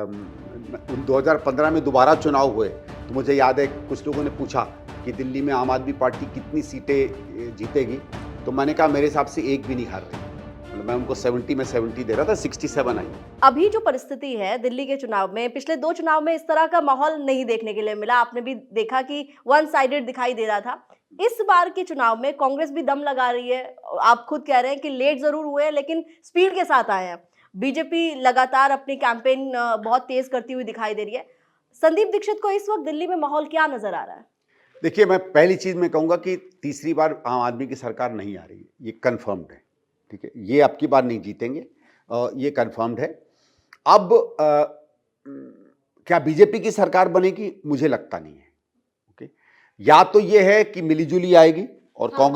2015 में दोबारा चुनाव हुए तो मुझे याद है कुछ लोगों ने पूछा कि दिल्ली में आम आदमी पार्टी कितनी सीटें जीतेगी, तो मैंने कहा मेरे हिसाब से एक भी नहीं हार रही। मतलब मैं उनको 70 में 70 दे रहा था, 67 आई। अभी जो परिस्थिति है दिल्ली के चुनाव में, पिछले 2 चुनाव में इस तरह का माहौल नहीं देखने के लिए मिला। आपने भी देखा कि वन साइडेड दिखाई दे रहा था। इस बार के चुनाव में कांग्रेस भी दम लगा रही है। आप खुद कह रहे हैं कि लेट जरूर हुए हैं लेकिन स्पीड के साथ आए हैं। बीजेपी लगातार अपनी कैंपेन बहुत तेज करती हुई दिखाई दे रही है। संदीप दीक्षित को इस वक्त दिल्ली में माहौल क्या नजर आ रहा है? देखिए, मैं पहली चीज मैं कहूंगा कि तीसरी बार आम आदमी की सरकार नहीं आ रही है, ये कंफर्म्ड है। ठीक है, ये अब की बार नहीं जीतेंगे, ये कंफर्म्ड है। अब क्या बीजेपी की सरकार बनेगी? मुझे लगता नहीं है। ओके, या तो ये है कि मिलीजुली आएगी और हाँ।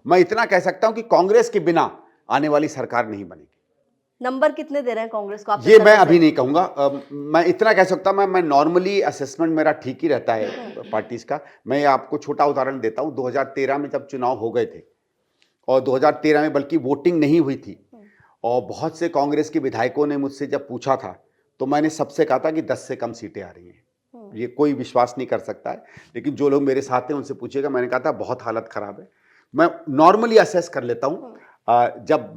मैं इतना कह सकता हूं कि कांग्रेस के बिना आने वाली सरकार नहीं बनेगी। नंबर कितने दे रहे हैं कांग्रेस को आप? ये मैं अभी नहीं कहूंगा। मैं इतना कह सकता हूं, मैं नॉर्मली असेसमेंट मेरा ठीक ही रहता है पार्टीज का। मैं आपको छोटा उदाहरण देता हूं। 2013 में जब चुनाव हो गए थे और 2013 में बल्कि वोटिंग नहीं हुई थी और बहुत से कांग्रेस के विधायकों ने मुझसे जब पूछा था तो मैंने सबसे कहा था कि 10 से कम सीटें आ रही हैं। ये कोई विश्वास नहीं कर सकता है, लेकिन जो लोग मेरे साथ हैं उनसे पूछिएगा। मैंने कहा था बहुत हालत खराब है। मैं नॉर्मली असेस कर लेता हूं। जब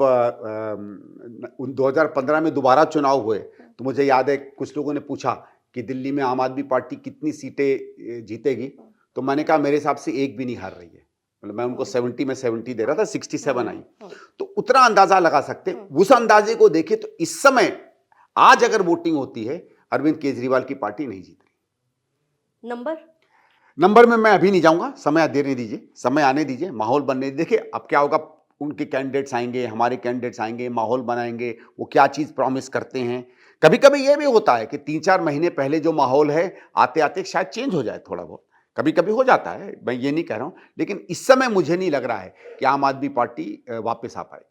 2015 में दोबारा चुनाव हुए तो मुझे याद है कुछ लोगों ने पूछा कि दिल्ली में आम आदमी पार्टी कितनी सीटें जीतेगी, तो मैंने कहा मेरे हिसाब से एक भी नहीं हार रही है। मतलब मैं उनको 70 में 70 दे रहा था, 67 आई। तो उतना अंदाजा लगा सकते हैं। उस अंदाजे को देखें तो इस समय आज अगर वोटिंग होती है, अरविंद केजरीवाल की पार्टी नहीं जीत रही। नंबर में मैं अभी नहीं जाऊंगा, समय देने दीजिए, समय आने दीजिए, माहौल बनने दीजिए। देखिए अब क्या होगा, उनके कैंडिडेट्स आएंगे, हमारे कैंडिडेट्स आएंगे, माहौल बनाएंगे, वो क्या चीज प्रॉमिस करते हैं। कभी कभी ये भी होता है कि 3-4 महीने पहले जो माहौल है आते आते शायद चेंज हो जाए थोड़ा बहुत, कभी कभी हो जाता है, मैं ये नहीं कह रहा हूं। लेकिन इस समय मुझे नहीं लग रहा है कि आम आदमी पार्टी वापस आ पाएगी।